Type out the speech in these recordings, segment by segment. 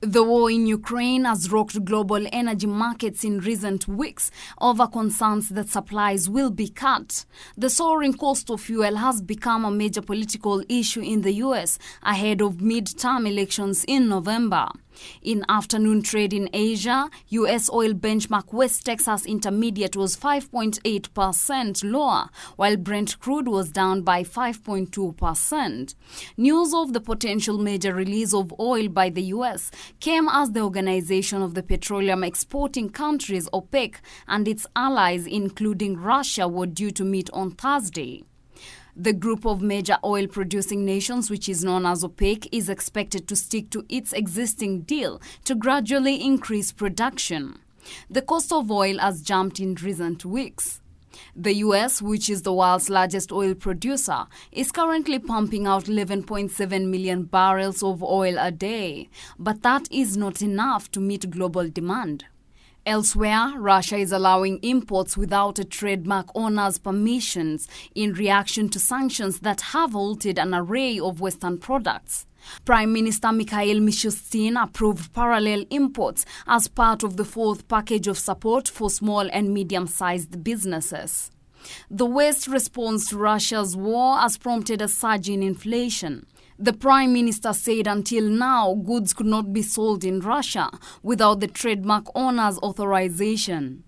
The war in Ukraine has rocked global energy markets in recent weeks over concerns that supplies will be cut. The soaring cost of fuel has become a major political issue in the US ahead of mid-term elections in November. In afternoon trade in Asia, US oil benchmark West Texas Intermediate was 5.8% lower, while Brent crude was down by 5.2%. News of the potential major release of oil by the US came as the Organization of the Petroleum Exporting Countries (OPEC) and its allies, including Russia, were due to meet on Thursday. The group of major oil-producing nations, which is known as OPEC, is expected to stick to its existing deal to gradually increase production. The cost of oil has jumped in recent weeks. The US, which is the world's largest oil producer, is currently pumping out 11.7 million barrels of oil a day, but that is not enough to meet global demand. Elsewhere, Russia is allowing imports without a trademark owner's permissions in reaction to sanctions that have halted an array of Western products. Prime Minister Mikhail Mishustin approved parallel imports as part of the fourth package of support for small and medium-sized businesses. The West's response to Russia's war has prompted a surge in inflation. The Prime Minister said until now, goods could not be sold in Russia without the trademark owner's authorization.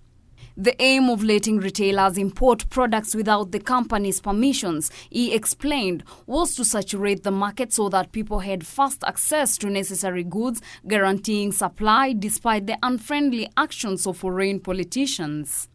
The aim of letting retailers import products without the company's permissions, he explained, was to saturate the market so that people had fast access to necessary goods, guaranteeing supply despite the unfriendly actions of foreign politicians.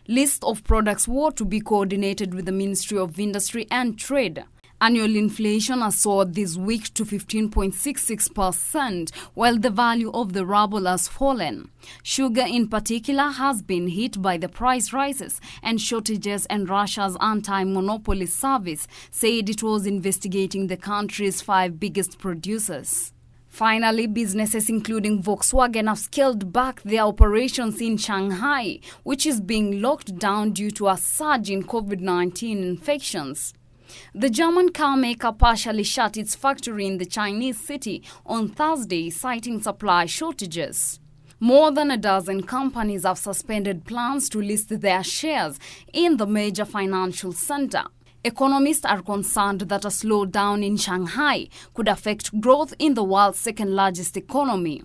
List of products were to be coordinated with the Ministry of Industry and Trade. Annual inflation has soared this week to 15.66%, while the value of the ruble has fallen. Sugar in particular has been hit by the price rises and shortages, and Russia's anti-monopoly service said it was investigating the country's 5 biggest producers. Finally, businesses including Volkswagen have scaled back their operations in Shanghai, which is being locked down due to a surge in COVID-19 infections. The German car maker partially shut its factory in the Chinese city on Thursday, citing supply shortages. More than a dozen companies have suspended plans to list their shares in the major financial center. Economists are concerned that a slowdown in Shanghai could affect growth in the world's second-largest economy.